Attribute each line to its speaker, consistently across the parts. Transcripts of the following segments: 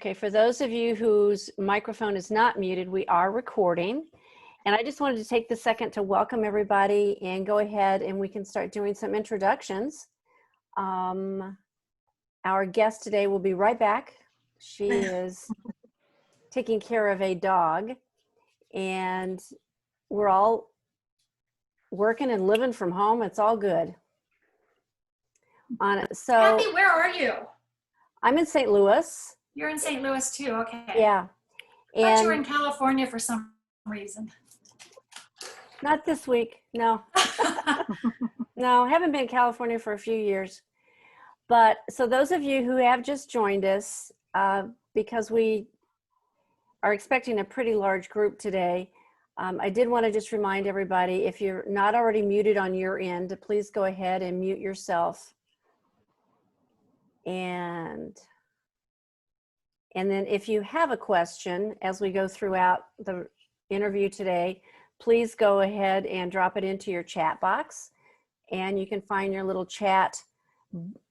Speaker 1: Okay, for those of you whose microphone is not muted, we are recording. And I just wanted to take the second to welcome everybody and go ahead and we can start doing some introductions. Our guest today will be right back. She is taking care of a dog and we're all working and living from home. It's all good. So
Speaker 2: Kathy, where are you?
Speaker 1: I'm in St. Louis.
Speaker 2: You're in St. Louis too, okay.
Speaker 1: Yeah.
Speaker 2: I thought you were in California for some reason.
Speaker 1: Not this week, no. No, I haven't been in California for a few years. But so those of you who have just joined us, because we are expecting a pretty large group today, I did want to just remind everybody, if you're not already muted on your end, to please go ahead and mute yourself. And then if you have a question as we go throughout the interview today, please go ahead and drop it into your chat box. And you can find your little chat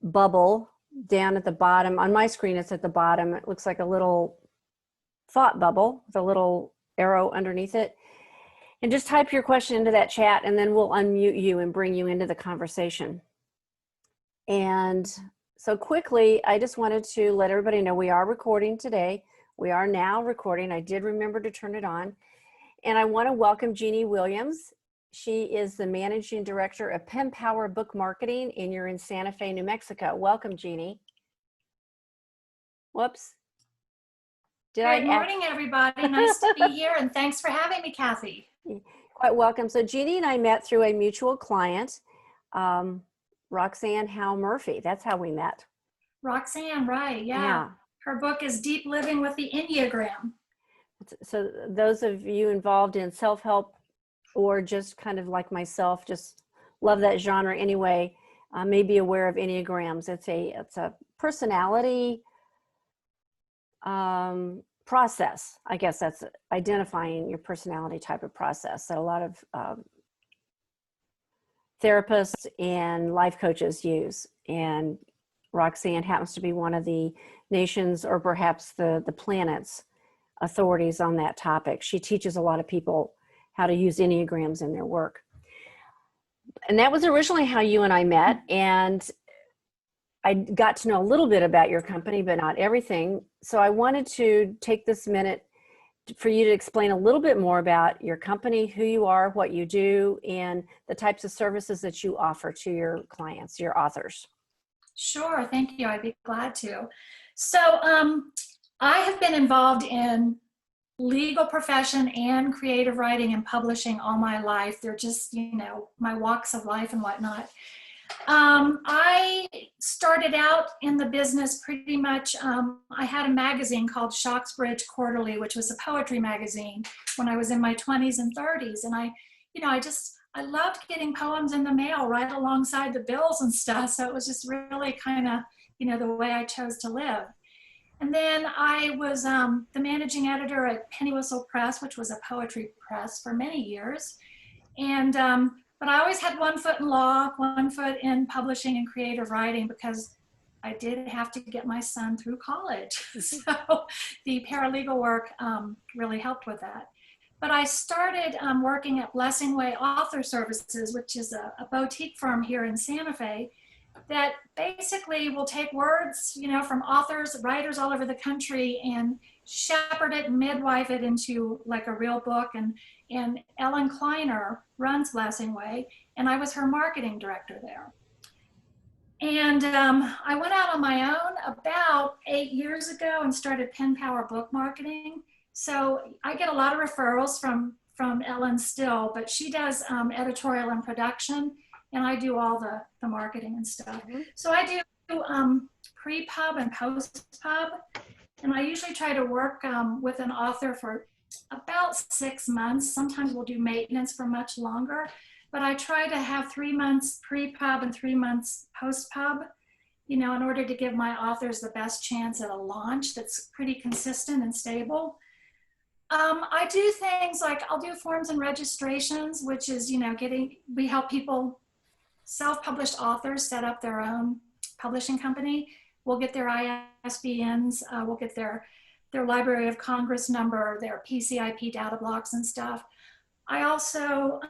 Speaker 1: bubble down at the bottom. On my screen, it's at the bottom. It looks like a little thought bubble with a little arrow underneath it. And just type your question into that chat and then we'll unmute you and bring you into the conversation. And so quickly, I just wanted to let everybody know we are recording today. We are now recording. I did remember to turn it on. And I want to welcome Jeanie Williams. She is the Managing Director of Pen Power Book Marketing, and you're in Santa Fe, New Mexico. Welcome, Jeanie. Whoops.
Speaker 2: Good morning, everybody. Nice to be here, and thanks for having me, Kathy.
Speaker 1: Quite welcome. So Jeanie and I met through a mutual client, Roxanne Howe Murphy. That's how we met.
Speaker 2: Roxanne, right, yeah. Her book is Deep Living with the Enneagram.
Speaker 1: So those of you involved in self-help or just kind of like myself, just love that genre anyway, may be aware of Enneagrams. It's a personality process. I guess that's identifying your personality type of process that a lot of therapists and life coaches use. And Roxanne happens to be one of the nation's, or perhaps the planet's, authorities on that topic. She teaches a lot of people how to use Enneagrams in their work. And that was originally how you and I met. And I got to know a little bit about your company, but not everything. So I wanted to take this minute for you to explain a little bit more about your company, who you are, what you do, and the types of services that you offer to your clients, your authors.
Speaker 2: Sure, thank you. I'd be glad to. So I have been involved in legal profession and creative writing and publishing all my life. They're just, my walks of life and whatnot. I started out in the business pretty much, I had a magazine called Shoxbridge Quarterly, which was a poetry magazine when I was in my 20s and 30s. And I loved getting poems in the mail right alongside the bills and stuff. So it was just really kind of, the way I chose to live. And then I was the managing editor at Penny Whistle Press, which was a poetry press for many years. And but I always had one foot in law, one foot in publishing and creative writing, because I did have to get my son through college. So the paralegal work really helped with that. But I started working at Blessing Way Author Services, which is a boutique firm here in Santa Fe that basically will take words, from authors, writers all over the country and shepherd it and midwife it into like a real book. And Ellen Kleiner runs Blessing Way, and I was her marketing director there. And I went out on my own about 8 years ago and started Pen Power Book Marketing. So I get a lot of referrals from Ellen still, but she does editorial and production, and I do all the marketing and stuff. Mm-hmm. So I do pre-pub and post-pub, and I usually try to work with an author for about 6 months. Sometimes we'll do maintenance for much longer, but I try to have 3 months pre-pub and 3 months post-pub, in order to give my authors the best chance at a launch that's pretty consistent and stable. I do things like I'll do forms and registrations, which is, we help people, self-published authors, set up their own publishing company. We'll get their ISBNs, we'll get their their Library of Congress number, their PCIP data blocks and stuff. I also,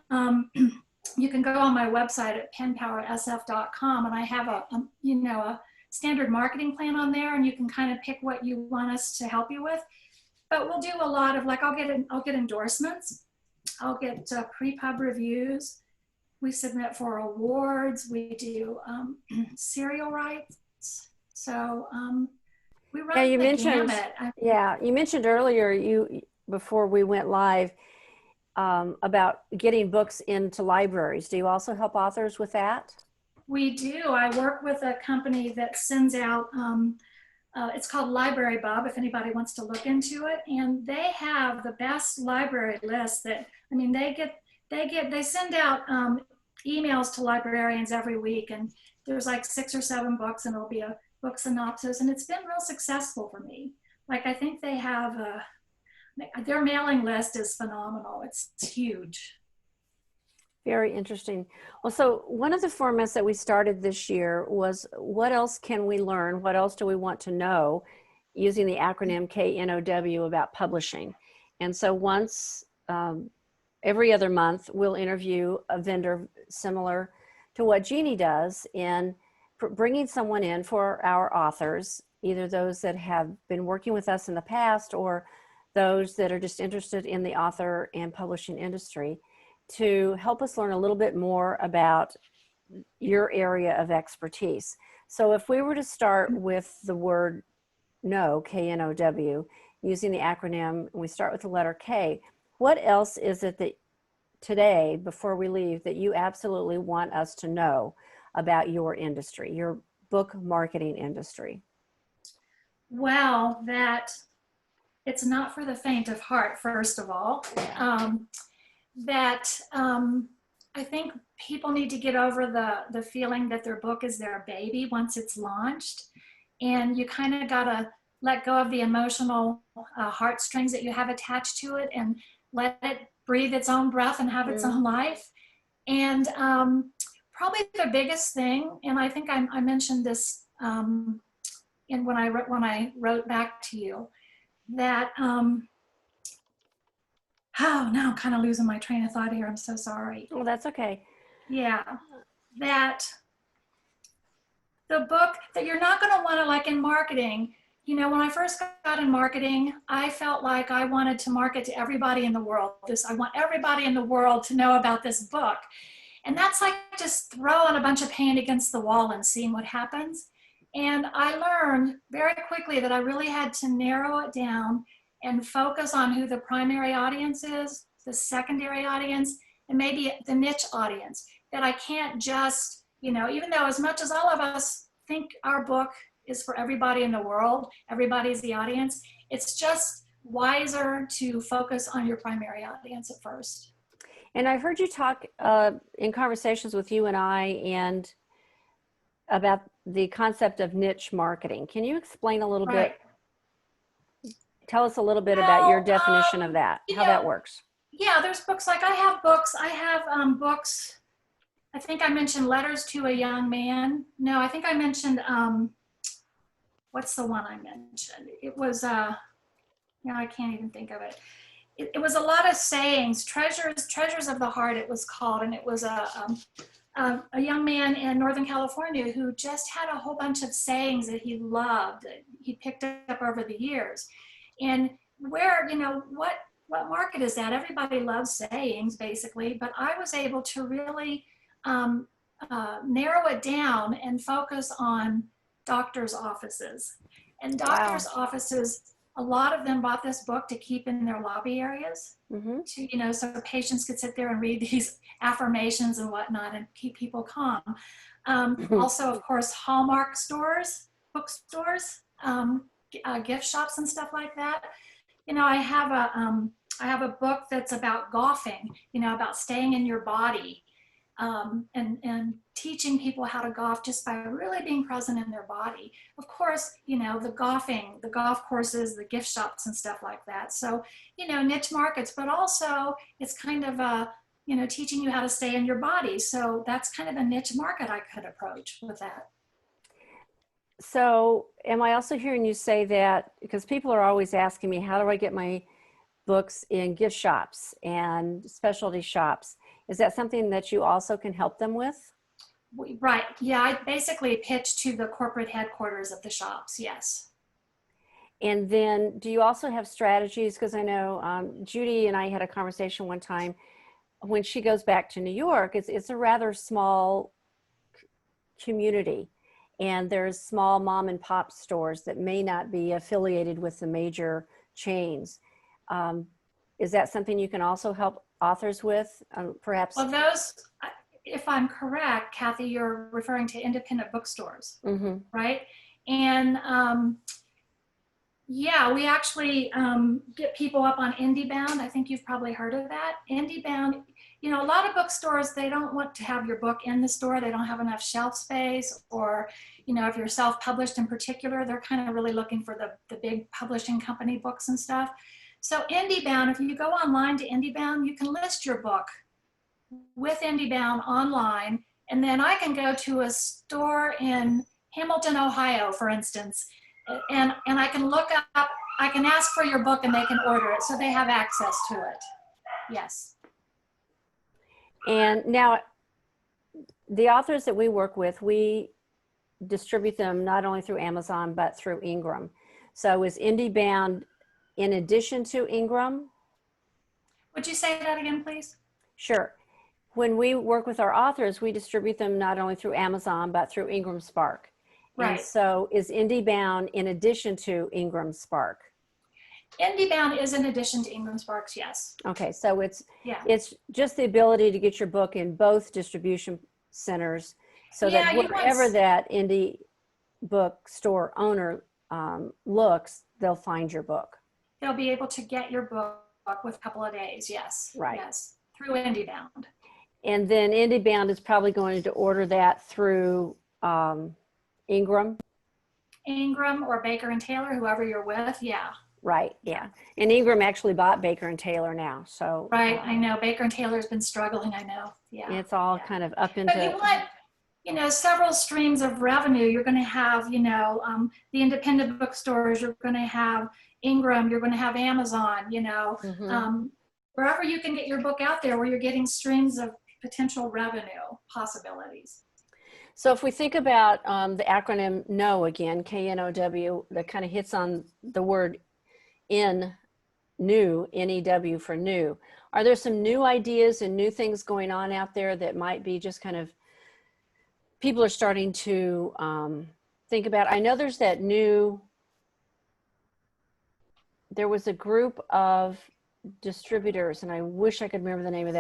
Speaker 2: you can go on my website at penpowersf.com, and I have a standard marketing plan on there, and you can kind of pick what you want us to help you with. But we'll do a lot of, like, I'll get endorsements, I'll get pre-pub reviews. We submit for awards. We do serial rights. So we run
Speaker 1: you
Speaker 2: the
Speaker 1: mentioned,
Speaker 2: gamut.
Speaker 1: you mentioned earlier, before we went live, about getting books into libraries. Do you also help authors with that?
Speaker 2: We do. I work with a company that sends out, it's called Library Bub, if anybody wants to look into it. And they have the best library list that, I mean, they send out emails to librarians every week, and there's like 6 or 7 books, and it'll be a book synopsis, and it's been real successful for me. Like, I think they have their mailing list is phenomenal. It's huge.
Speaker 1: Very interesting. Well, so one of the formats that we started this year was, what else can we learn? What else do we want to know, using the acronym KNOW, about publishing? And so once every other month, we'll interview a vendor similar to what Jeanie does in bringing someone in for our authors, either those that have been working with us in the past or those that are just interested in the author and publishing industry, to help us learn a little bit more about your area of expertise. So if we were to start with the word know, KNOW, using the acronym, we start with the letter K, what else is it that today, before we leave, that you absolutely want us to know about your industry, your book marketing industry?
Speaker 2: Well, that it's not for the faint of heart, first of all. I think people need to get over the feeling that their book is their baby once it's launched. And you kind of got to let go of the emotional heartstrings that you have attached to it, and let it breathe its own breath and have its own life. And probably the biggest thing, and I think I mentioned this when I wrote back to you, that oh, now I'm kind of losing my train of thought here. I'm so sorry.
Speaker 1: Well, that's okay.
Speaker 2: Yeah, that the book that you're not going to want to, like in marketing, you know, when I first got in marketing, I felt like I wanted to market to everybody in the world. I want everybody in the world to know about this book. And that's like just throwing a bunch of paint against the wall and seeing what happens. And I learned very quickly that I really had to narrow it down and focus on who the primary audience is, the secondary audience, and maybe the niche audience. That I can't just, you know, even though as much as all of us think our book is for everybody in the world, everybody's the audience, it's just wiser to focus on your primary audience at first.
Speaker 1: And I've heard you talk in conversations with you and I, and about the concept of niche marketing. Can you explain a little bit? Tell us a little bit about your definition of that, how that works.
Speaker 2: Yeah, there's books, like I have books, books, I think I mentioned Letters to a Young Man. No, I think I mentioned, what's the one I mentioned? It was, I can't even think of it. It was a lot of sayings, treasures of the heart, it was called. And it was a young man in Northern California who just had a whole bunch of sayings that he loved, that he picked up over the years. And where, you know, what market is that? Everybody loves sayings, basically, but I was able to really narrow it down and focus on doctors' offices. And doctors' offices, a lot of them bought this book to keep in their lobby areas, to, you know, so patients could sit there and read these affirmations and whatnot and keep people calm. Also, of course, Hallmark stores, bookstores, gift shops and stuff like that. You know, I have a book that's about golfing, you know, about staying in your body, and teaching people how to golf just by really being present in their body. Of course, you know, the golf courses, the gift shops and stuff like that. So, you know, niche markets, but also it's kind of you know, teaching you how to stay in your body. So that's kind of a niche market I could approach with that.
Speaker 1: So am I also hearing you say that, because people are always asking me, how do I get my books in gift shops and specialty shops? Is that something that you also can help them with?
Speaker 2: Right. Yeah, I basically pitch to the corporate headquarters of the shops. Yes.
Speaker 1: And then do you also have strategies? Because I know Judy and I had a conversation one time when she goes back to New York, it's a rather small community. And there's small mom and pop stores that may not be affiliated with the major chains. Um, is that something you can also help authors with? Perhaps?
Speaker 2: Well, those, if I'm correct, Kathy, you're referring to independent bookstores,
Speaker 1: Mm-hmm.
Speaker 2: right? And yeah, we actually get people up on IndieBound. I think you've probably heard of that. IndieBound, you know, a lot of bookstores, they don't want to have your book in the store. They don't have enough shelf space, or, you know, if you're self-published in particular, they're kind of really looking for the big publishing company books and stuff. So IndieBound, if you go online to IndieBound, you can list your book with IndieBound online, and then I can go to a store in Hamilton, Ohio, for instance, and I can look up, I can ask for your book and they can order it, so they have access to it. Yes.
Speaker 1: And now the authors that we work with, we distribute them not only through Amazon, but through Ingram. So is IndieBound in addition to Ingram?
Speaker 2: Would you say that again, please?
Speaker 1: Sure. When we work with our authors, we distribute them not only through Amazon, but through Ingram Spark.
Speaker 2: Right.
Speaker 1: And so is IndieBound in addition to Ingram Spark?
Speaker 2: IndieBound is in addition to Ingram Sparks, yes.
Speaker 1: Okay, so it's
Speaker 2: Yeah.
Speaker 1: it's just the ability to get your book in both distribution centers, so
Speaker 2: Yeah,
Speaker 1: that
Speaker 2: you
Speaker 1: wherever
Speaker 2: want,
Speaker 1: that indie bookstore owner looks, they'll find your book.
Speaker 2: they'll be able to get your book with a couple of days, yes.
Speaker 1: Right.
Speaker 2: Yes, through IndieBound.
Speaker 1: And then IndieBound is probably going to order that through Ingram.
Speaker 2: Ingram or Baker and Taylor, whoever you're with, yeah.
Speaker 1: Right, yeah. And Ingram actually bought Baker and Taylor now, so.
Speaker 2: Right, I know. Baker and Taylor's been struggling, I know. Yeah.
Speaker 1: It's all
Speaker 2: yeah.
Speaker 1: kind of up
Speaker 2: But you
Speaker 1: into.
Speaker 2: want, you know, several streams of revenue. You're going to have, you know, the independent bookstores, you're going to have Ingram, you're going to have Amazon, you know, wherever you can get your book out there where you're getting streams of potential revenue possibilities.
Speaker 1: So if we think about the acronym KNOW again, KNOW, that kind of hits on the word in new, NEW for new. Are there some new ideas and new things going on out there that might be just kind of, people are starting to think about? I know there's that new, there was a group of distributors, and I wish I could remember the name of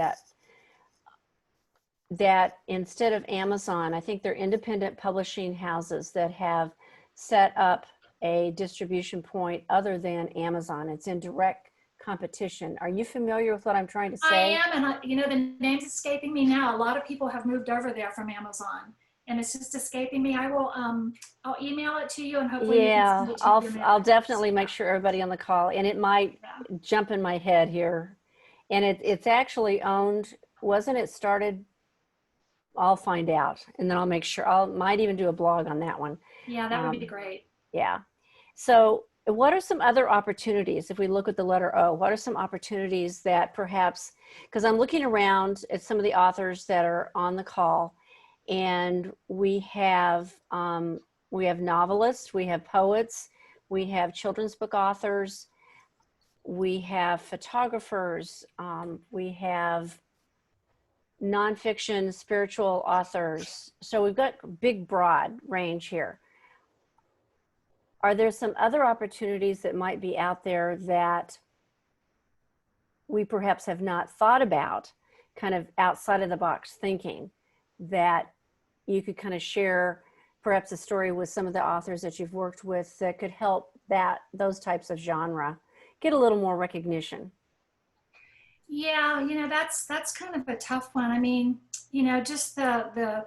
Speaker 1: that instead of Amazon, I think they're independent publishing houses that have set up a distribution point other than Amazon. It's in direct competition. Are you familiar with what I'm trying to say?
Speaker 2: I am, and you know, the name's escaping me now. A lot of people have moved over there from Amazon, and it's just escaping me. I will, I'll email it to you, and hopefully
Speaker 1: Yeah,
Speaker 2: you can send it to
Speaker 1: I'll definitely make sure everybody on the call, and it might jump in my head here. And it's actually owned, wasn't it started? I'll find out, and then I'll make sure. Might even do a blog on that one.
Speaker 2: Yeah, that would be great.
Speaker 1: Yeah. So what are some other opportunities, if we look at the letter O, what are some opportunities that perhaps, because I'm looking around at some of the authors that are on the call, and we have novelists, we have poets, we have children's book authors, we have photographers, we have nonfiction spiritual authors. So we've got big, broad range here. Are there some other opportunities that might be out there that we perhaps have not thought about, kind of outside of the box thinking, that you could kind of share perhaps a story with some of the authors that you've worked with that could help those types of genre get a little more recognition?
Speaker 2: Yeah, you know, that's kind of a tough one. I mean, you know, just the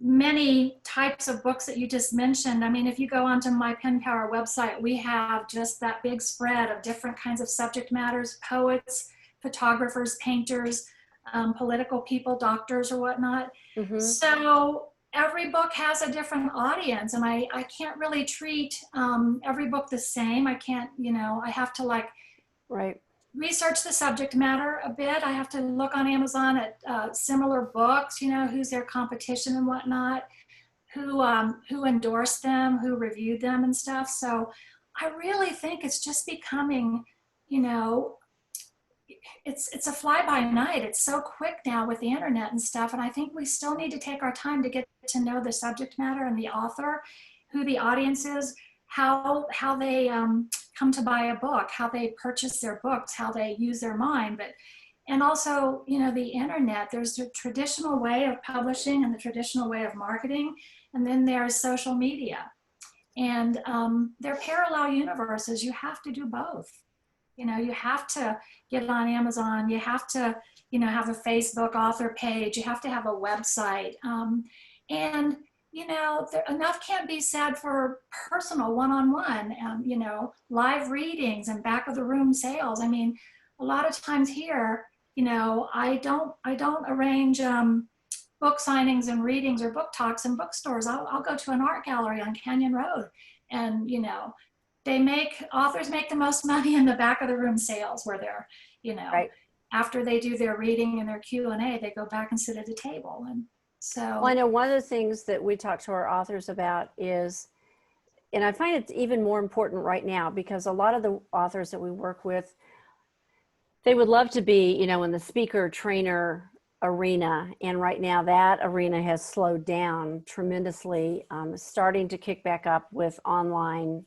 Speaker 2: many types of books that you just mentioned. I mean, if you go onto my Pen Power website, we have just that big spread of different kinds of subject matters: poets, photographers, painters, political people, doctors, or whatnot. So every book has a different audience, and I can't really treat every book the same. I can't, I have to like
Speaker 1: Right.
Speaker 2: research the subject matter a bit. I have to look on Amazon at similar books, who's their competition and whatnot, who endorsed them, who reviewed them and stuff. So I really think it's just becoming, you know, it's a fly by night. It's so quick now with the internet and stuff. And I think we still need to take our time to get to know the subject matter and the author, who the audience is, how they come to buy a book, how they purchase their books, how they use their mind. But and also, the internet, there's the traditional way of publishing and the traditional way of marketing, and then there's social media. And they're parallel universes. You have to do both. You have to get on Amazon. You have to, have a Facebook author page. You have to have a website. And, enough can't be said for personal one-on-one, live readings and back of the room sales. I mean, a lot of times here, I don't arrange book signings and readings or book talks in bookstores. I'll go to an art gallery on Canyon Road, and authors make the most money in the back of the room sales, where they're,
Speaker 1: Right.
Speaker 2: after they do their reading and their Q&A, they go back and sit at a table. And so
Speaker 1: Well, I know one of the things that we talk to our authors about is, and I find it's even more important right now, because a lot of the authors that we work with, they would love to be, in the speaker trainer arena. And right now that arena has slowed down tremendously, starting to kick back up with online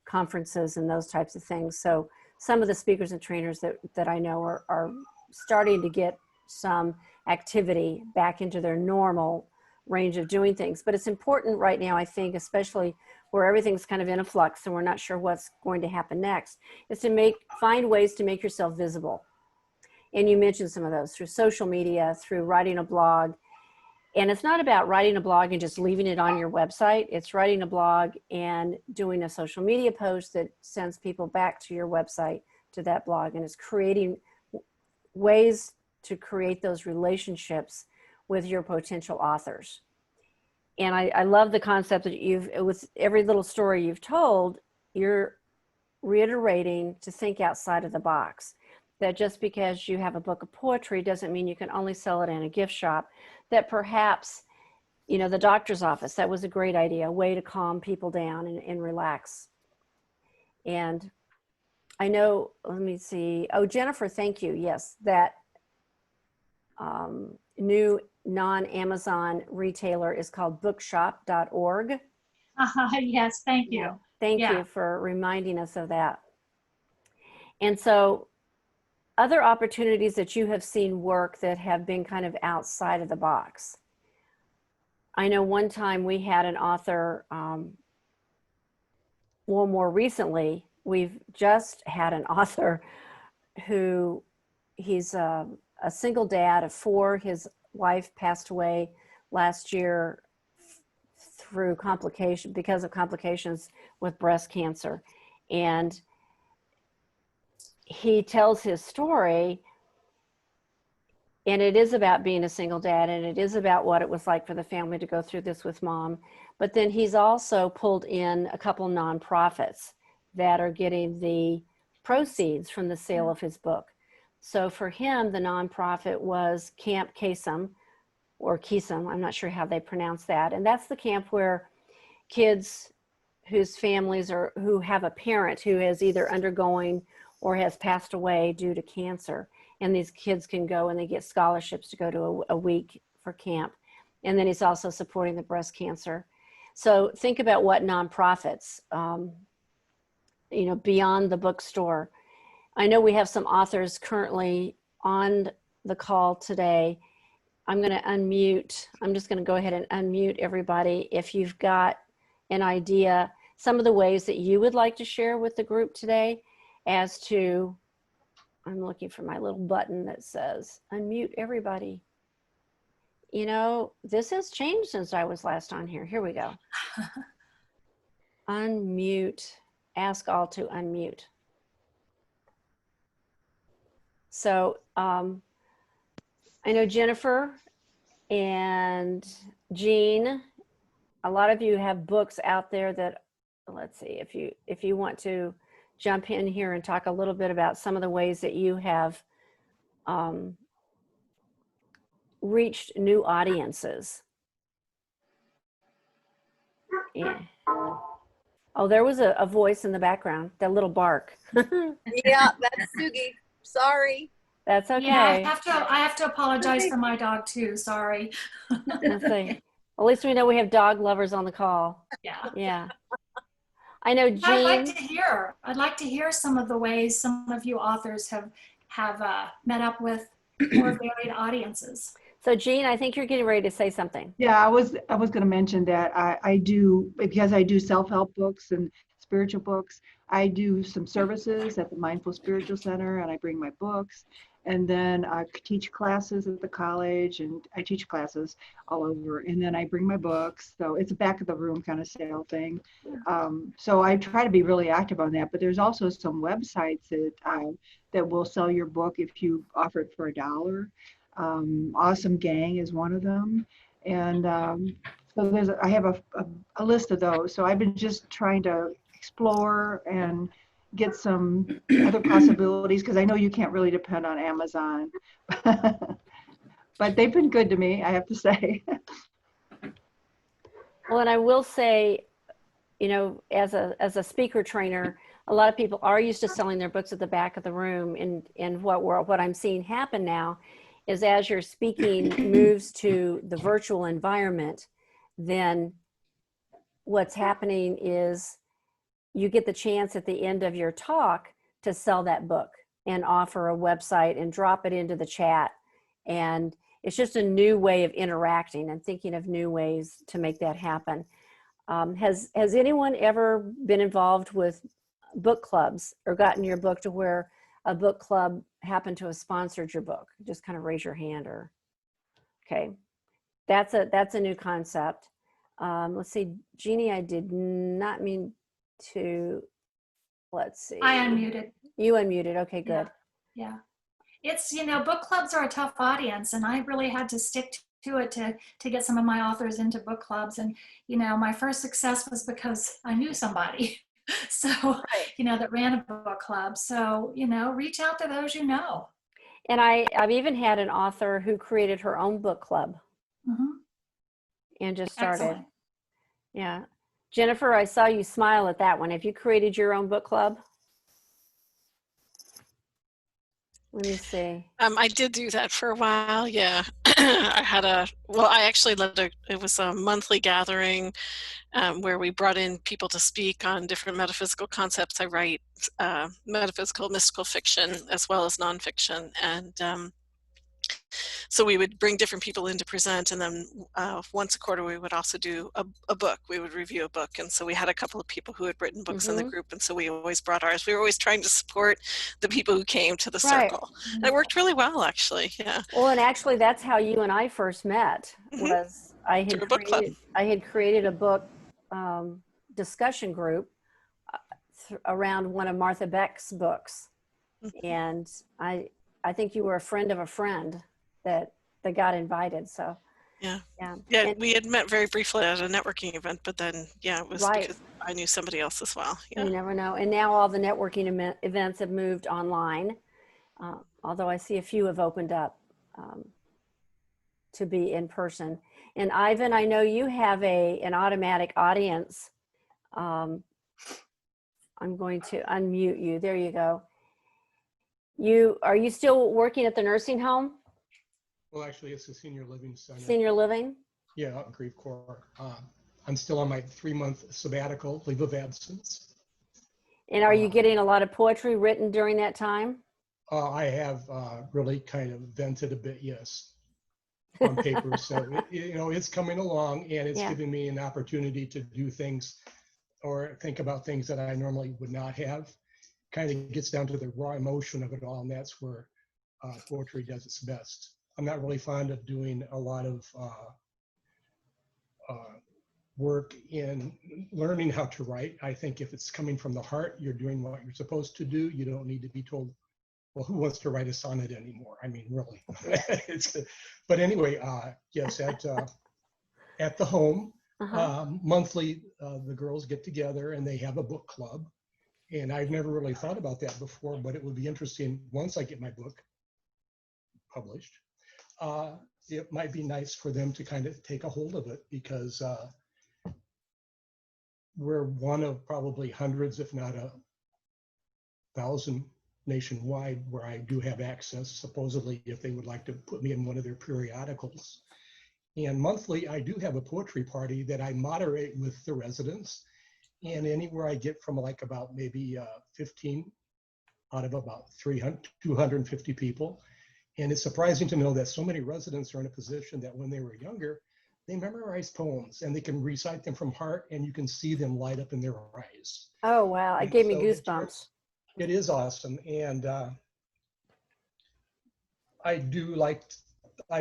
Speaker 1: conferences and those types of things. So some of the speakers and trainers that I know are starting to get some activity back into their normal range of doing things. But it's important right now, I think, especially where everything's kind of in a flux and we're not sure what's going to happen next, is to find ways to make yourself visible. And you mentioned some of those through social media, through writing a blog. And it's not about writing a blog and just leaving it on your website. It's writing a blog and doing a social media post that sends people back to your website, to that blog. And it's creating ways to create those relationships with your potential authors. And I love the concept that with every little story you've told, you're reiterating to think outside of the box. That just because you have a book of poetry doesn't mean you can only sell it in a gift shop. That perhaps, the doctor's office, that was a great idea, a way to calm people down and relax. And I know, let me see. Oh, Jennifer, thank you. Yes, that new non-Amazon retailer is called bookshop.org.
Speaker 2: yes, thank you.
Speaker 1: Yeah. Thank you for reminding us of that. And so other opportunities that you have seen work that have been kind of outside of the box. I know one time we had an author, well, more recently, we've just had an author who he's a single dad of 4. His wife passed away last year because of complications with breast cancer. And he tells his story, and it is about being a single dad, and it is about what it was like for the family to go through this with mom. But then he's also pulled in a couple nonprofits that are getting the proceeds from the sale of his book. So for him, the nonprofit was Camp Kasem, or Kisem, I'm not sure how they pronounce that. And that's the camp where kids whose families who have a parent who is either undergoing or has passed away due to cancer. And these kids can go and they get scholarships to go to a week for camp. And then he's also supporting the breast cancer. So think about what nonprofits, beyond the bookstore. I know we have some authors currently on the call today. I'm going to unmute. I'm just going to go ahead and unmute everybody. If you've got an idea, some of the ways that you would like to share with the group today as to, I'm looking for my little button that says unmute everybody. This has changed since I was last on here. Here we go. Unmute, ask all to unmute. So I know Jennifer, And Jean, a lot of you have books out there that, let's see, if you want to jump in here and talk a little bit about some of the ways that you have reached new audiences. Yeah. Oh, there was a voice in the background, that little bark.
Speaker 3: Yeah, that's Sugi. Sorry.
Speaker 1: That's okay.
Speaker 2: Yeah, I have to apologize for my dog too. Sorry.
Speaker 1: Let's see. At least we know we have dog lovers on the call.
Speaker 2: Yeah.
Speaker 1: Yeah. I know Jean.
Speaker 2: I'd like to hear some of the ways some of you authors have met up with more varied audiences.
Speaker 1: So Jean, I think you're getting ready to say something.
Speaker 4: Yeah, I was going to mention that I do, because I do self-help books and spiritual books. I do some services at the Mindful Spiritual Center, and I bring my books. And then I teach classes at the college, and I teach classes all over. And then I bring my books. So it's a back of the room kind of sale thing. So I try to be really active on that. But there's also some websites that will sell your book if you offer it for $1. Awesome Gang is one of them. And so I have a list of those. So I've been just trying to explore and get some other possibilities, because I know you can't really depend on Amazon. But they've been good to me, I have to say.
Speaker 1: Well, and I will say, you know, as a speaker trainer, a lot of people are used to selling their books at the back of the room. And what I'm seeing happen now is, as your speaking moves to the virtual environment, then what's happening is you get the chance at the end of your talk to sell that book and offer a website and drop it into the chat. And it's just a new way of interacting and thinking of new ways to make that happen. Has anyone ever been involved with book clubs or gotten your book to where a book club happened to have sponsored your book? Just kind of raise your hand. Or okay, that's a new concept. Let's see, Jeannie, I did not mean to. Let's see.
Speaker 2: I unmuted.
Speaker 1: You unmuted. Okay, good.
Speaker 2: Yeah. It's, you know, book clubs are a tough audience, and I really had to stick to it to get some of my authors into book clubs. And, you know, my first success was because I knew somebody. So, you know, that ran a book club. So, you know, reach out to those you know.
Speaker 1: And I've even had an author who created her own book club and just started.
Speaker 2: Excellent.
Speaker 1: Yeah. Jennifer, I saw you smile at that one. Have you created your own book club? Let me see.
Speaker 5: I did do that for a while. Yeah. I actually it was a monthly gathering where we brought in people to speak on different metaphysical concepts. I write metaphysical, mystical fiction as well as nonfiction. And so we would bring different people in to present, and then once a quarter we would also do a book. We would review a book, and so we had a couple of people who had written books in the group, and so we always brought ours. We were always trying to support the people who came to the circle. And it worked really well, actually. Yeah.
Speaker 1: Well, and actually that's how you and I first met. Was I had created a book discussion group around one of Martha Beck's books, and I think you were a friend of a friend that got invited. So
Speaker 5: yeah, and we had met very briefly at a networking event, but then it was because I knew somebody else as well. Yeah.
Speaker 1: You never know. And now all the networking events have moved online, although I see a few have opened up to be in person. And Ivan, I know you have an automatic audience. I'm going to unmute you. There you go. Are you still working at the nursing home?
Speaker 6: Well, actually, it's a senior living center.
Speaker 1: Senior living?
Speaker 6: Yeah, out in Grief Corps. I'm still on my 3-month sabbatical, leave of absence.
Speaker 1: And are you getting a lot of poetry written during that time?
Speaker 6: I have really kind of vented a bit, yes, on paper. So, it's coming along, and it's giving me an opportunity to do things or think about things that I normally would not have. Kind of gets down to the raw emotion of it all, and that's where poetry does its best. I'm not really fond of doing a lot of work in learning how to write. I think if it's coming from the heart, you're doing what you're supposed to do. You don't need to be told well, who wants to write a sonnet anymore? I mean, really. But anyway, yes, at the home, monthly, the girls get together and they have a book club. And I've never really thought about that before, but it would be interesting once I get my book published. It might be nice for them to kind of take a hold of it, because we're one of probably hundreds, if not 1,000 nationwide, where I do have access, supposedly, if they would like to put me in one of their periodicals. And monthly, I do have a poetry party that I moderate with the residents. And anywhere I get from like about maybe 15 out of about 250 people. And it's surprising to know that so many residents are in a position that when they were younger, they memorize poems and they can recite them from heart, and you can see them light up in their eyes.
Speaker 1: Oh, wow. It
Speaker 6: And
Speaker 1: gave me
Speaker 6: so
Speaker 1: goosebumps.
Speaker 6: It is awesome. And I've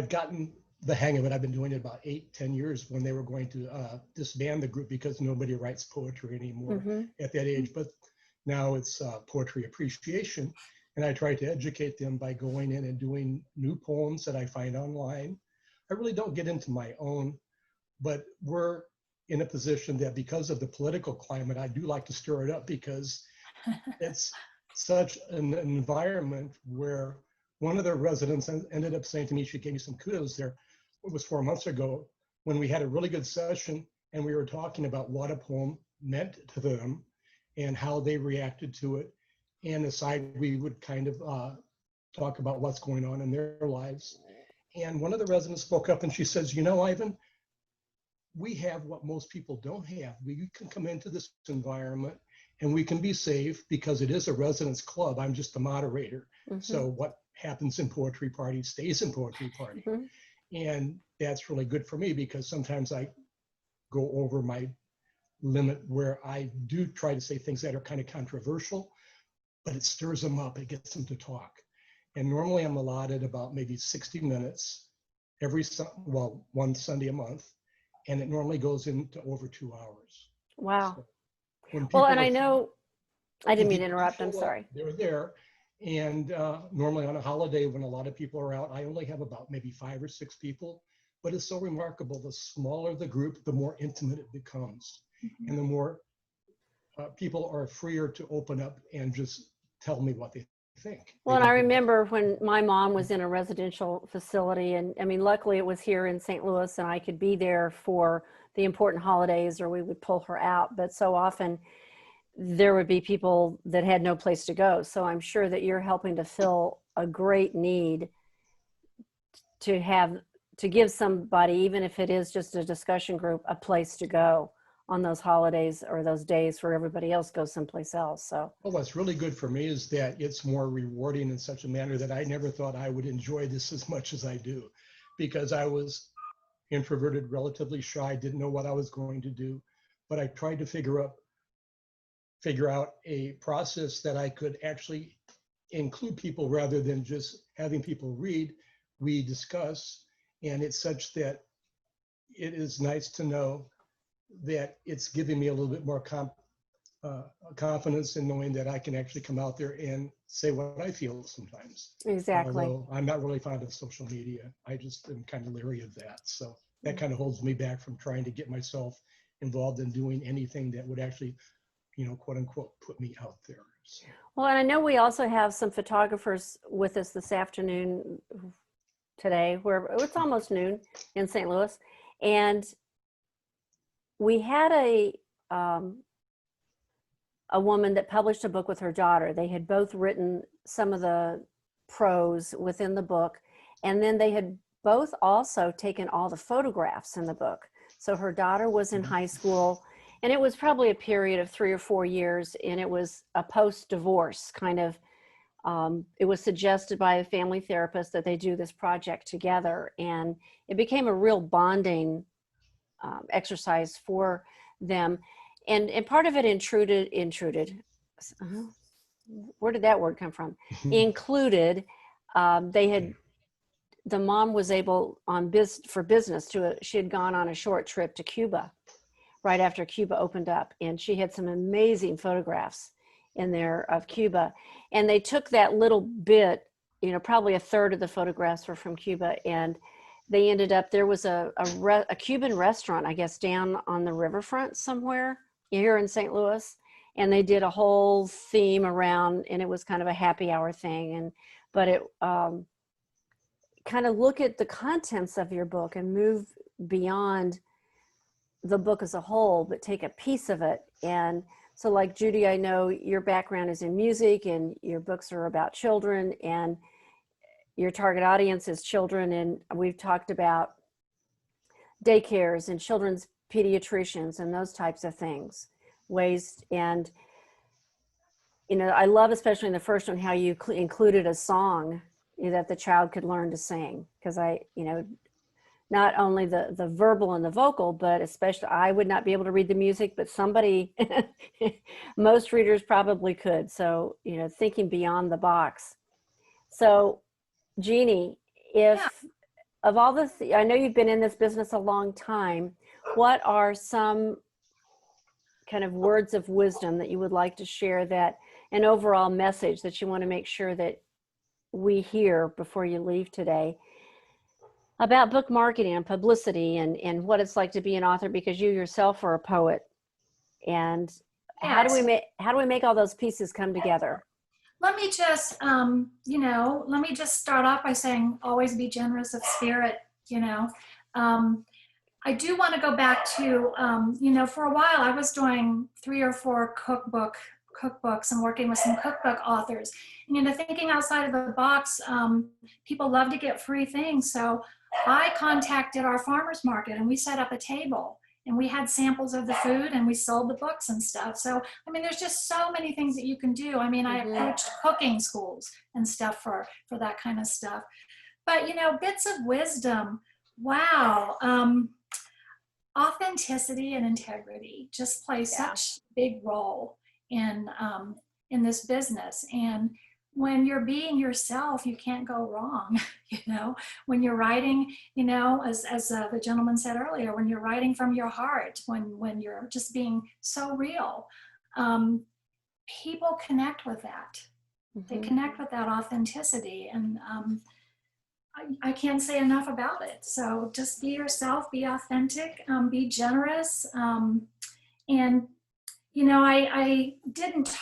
Speaker 6: gotten the hang of it. I've been doing it about 8-10 years, when they were going to disband the group because nobody writes poetry anymore at that age. But now it's poetry appreciation. And I try to educate them by going in and doing new poems that I find online. I really don't get into my own, but we're in a position that because of the political climate, I do like to stir it up, because it's such an environment where one of the residents ended up saying to me, she gave me some kudos there. It was 4 months ago, when we had a really good session and we were talking about what a poem meant to them and how they reacted to it. And aside, we would kind of talk about what's going on in their lives. And one of the residents spoke up and she says, you know, Ivan, we have what most people don't have. We can come into this environment and we can be safe because it is a residence club. I'm just the moderator. So what happens in poetry party stays in poetry party. And that's really good for me, because sometimes I go over my limit where I do try to say things that are kind of controversial, but it stirs them up, it gets them to talk. And normally I'm allotted about maybe 60 minutes one Sunday a month, and it normally goes into over 2 hours.
Speaker 1: Wow.
Speaker 6: So
Speaker 1: Well, and I know, I didn't mean to interrupt, I'm
Speaker 6: show up,
Speaker 1: sorry.
Speaker 6: they're there. And normally on a holiday, when a lot of people are out, I only have about maybe 5 or 6 people. But it's so remarkable. The smaller the group, the more intimate it becomes. And the more people are freer to open up and just tell me what they think.
Speaker 1: Well, and I remember when my mom was in a residential facility, and I mean, luckily it was here in St. Louis and I could be there for the important holidays, or we would pull her out. But so often there would be people that had no place to go. So I'm sure that you're helping to fill a great need to give somebody, even if it is just a discussion group, a place to go on those holidays or those days where everybody else goes someplace else. So,
Speaker 6: well, what's really good for me is that it's more rewarding in such a manner that I never thought I would enjoy this as much as I do, because I was introverted, relatively shy, didn't know what I was going to do, but I tried to figure out a process that I could actually include people rather than just having people read. We discuss, and it's such that it is nice to know that it's giving me a little bit more confidence in knowing that I can actually come out there and say what I feel sometimes.
Speaker 1: exactly.
Speaker 6: Although I'm not really fond of social media. I just am kind of leery of that. So that kind of holds me back from trying to get myself involved in doing anything that would actually, you know, quote unquote, put me out there. So.
Speaker 1: Well, and I know we also have some photographers with us this afternoon today, where it's almost noon in St. Louis. And we had a woman that published a book with her daughter. They had both written some of the prose within the book, and then they had both also taken all the photographs in the book. So her daughter was in high school, and it was probably a period of 3 or 4 years, and it was a post-divorce kind of, it was suggested by a family therapist that they do this project together, and it became a real bonding exercise for them. And part of it intruded, where did that word come from? Included, the mom was able for business she had gone on a short trip to Cuba right after Cuba opened up, and she had some amazing photographs. in there of Cuba. And they took that little bit, you know, probably a third of the photographs were from Cuba, and they ended up, there was a Cuban restaurant, I guess, down on the riverfront somewhere here in St. Louis. And they did a whole theme around, and it was kind of a happy hour thing. And, but it kind of look at the contents of your book and move beyond the book as a whole, but take a piece of it. And so like Judy, I know your background is in music and your books are about children and your target audience is children. And we've talked about daycares and children's pediatricians and those types of things, ways. And, you know, I love, especially in the first one, how you included a song that the child could learn to sing. Because you know, not only the verbal and the vocal, but especially I would not be able to read the music, but somebody, most readers probably could. So, you know, thinking beyond the box. So Jeanie, if of all the, I know you've been in this business a long time, what are some kind of words of wisdom that you would like to share, that an overall message that you want to make sure that we hear before you leave today about book marketing and publicity and what it's like to be an author, because you yourself are a poet, and how do we make all those pieces come together?
Speaker 2: Let me just, you know, let me just start off by saying, always be generous of spirit, you know. I do want to go back to, you know, for a while I was doing 3 or 4 cookbooks and working with some cookbook authors. And, you know, thinking outside of the box, people love to get free things. So I contacted our farmers market and we set up a table and we had samples of the food and we sold the books and stuff. So, I mean, there's just so many things that you can do. I mean, I approached cooking schools and stuff for that kind of stuff. But, you know, bits of wisdom, wow. Authenticity and integrity just play such a big role in this business. And when you're being yourself, you can't go wrong. You know, when you're writing, you know, as the gentleman said earlier, when you're writing from your heart, when you're just being so real, people connect with that. They connect with that authenticity, and I can't say enough about it. So just be yourself, be authentic, be generous, and you know, I didn't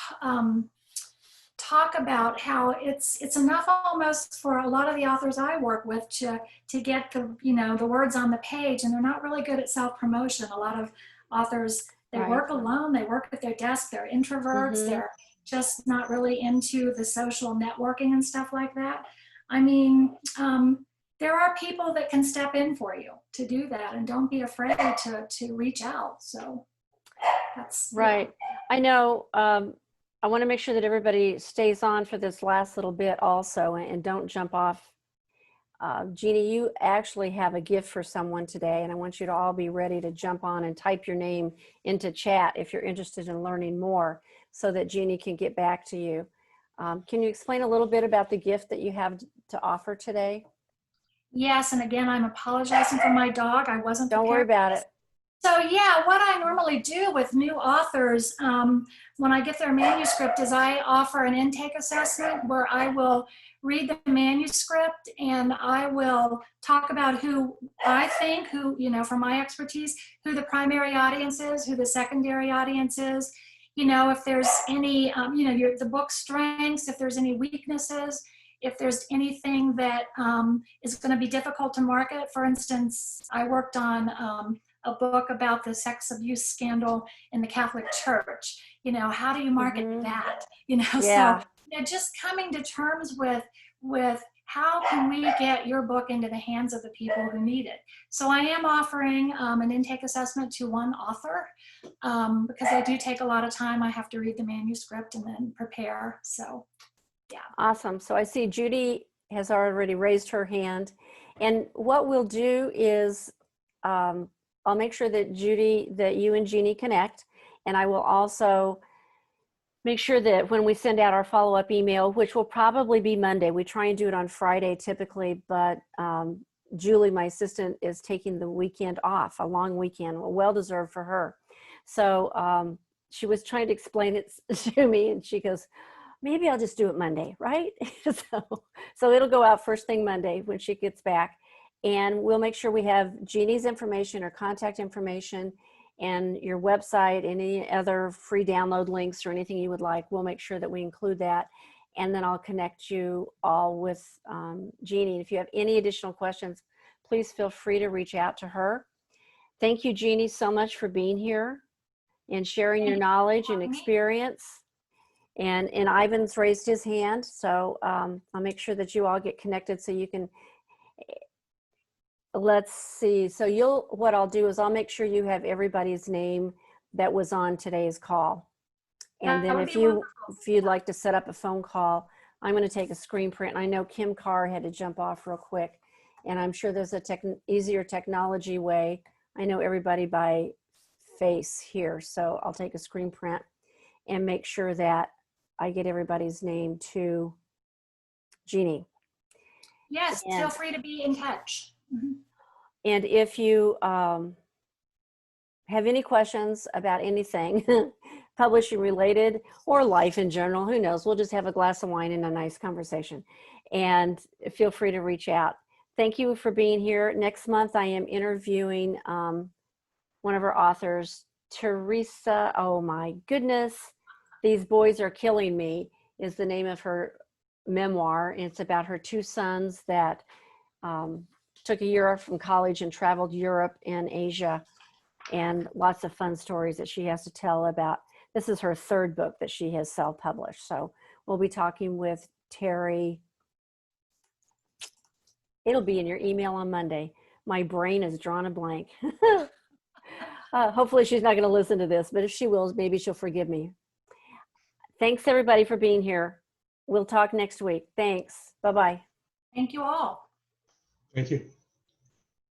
Speaker 2: talk about how it's enough almost for a lot of the authors I work with to get the, you know, the words on the page, and they're not really good at self-promotion. A lot of authors, they work alone, they work at their desk, they're introverts, they're just not really into the social networking and stuff like that. I mean, there are people that can step in for you to do that, and don't be afraid to reach out. So that's
Speaker 1: right. I know. I want to make sure that everybody stays on for this last little bit also, and don't jump off. Jeanie, you actually have a gift for someone today, and I want you to all be ready to jump on and type your name into chat if you're interested in learning more, so that Jeanie can get back to you. Can you explain a little bit about the gift that you have to offer today?
Speaker 2: Yes, and again, I'm apologizing for my dog. I wasn't prepared.
Speaker 1: Don't worry about it.
Speaker 2: So yeah, what I normally do with new authors when I get their manuscript is I offer an intake assessment where I will read the manuscript and I will talk about who I think, you know, from my expertise, who the primary audience is, who the secondary audience is, you know, if there's any, you know, the book strengths, if there's any weaknesses, if there's anything that is going to be difficult to market. For instance, I worked on a book about the sex abuse scandal in the Catholic Church. You know, how do you market that? You know, so you know, just coming to terms with how can we get your book into the hands of the people who need it. So I am offering an intake assessment to one author because I do take a lot of time. I have to read the manuscript and then prepare. So yeah.
Speaker 1: Awesome. So I see Judy has already raised her hand, and what we'll do is I'll make sure that you and Jeanie connect, and I will also make sure that when we send out our follow-up email, which will probably be Monday, we try and do it on Friday typically, but Julie, my assistant, is taking the weekend off, a long weekend, well-deserved for her. So she was trying to explain it to me, and she goes, maybe I'll just do it Monday, right? So it'll go out first thing Monday when she gets back. And we'll make sure we have Jeannie's information or contact information and your website, any other free download links or anything you would like. We'll make sure that we include that. And then I'll connect you all with Jeannie. If you have any additional questions, please feel free to reach out to her. Thank you, Jeannie, so much for being here and sharing your knowledge and experience. And Ivan's raised his hand, so I'll make sure that you all get connected so you can, let's see. So what I'll do is I'll make sure you have everybody's name that was on today's call. And then if you'd like to set up a phone call, I'm going to take a screen print. I know Kim Carr had to jump off real quick, and I'm sure there's a easier technology way. I know everybody by face here, so I'll take a screen print and make sure that I get everybody's name to Jeannie.
Speaker 2: Yes,
Speaker 1: And
Speaker 2: feel free to be in touch.
Speaker 1: And if you have any questions about anything publishing related or life in general, who knows, we'll just have a glass of wine and a nice conversation. And feel free to reach out. Thank you for being here. Next month, I am interviewing one of our authors, Teresa. Oh my goodness, These Boys Are Killing Me is the name of her memoir. And it's about her two sons that took a year off from college and traveled Europe and Asia, and lots of fun stories that she has to tell about. This is her third book that she has self-published. So we'll be talking with Terry. It'll be in your email on Monday. My brain has drawn a blank. Hopefully she's not going to listen to this, but if she will, maybe she'll forgive me. Thanks everybody for being here. We'll talk next week. Thanks. Bye-bye.
Speaker 2: Thank you all.
Speaker 6: Thank you.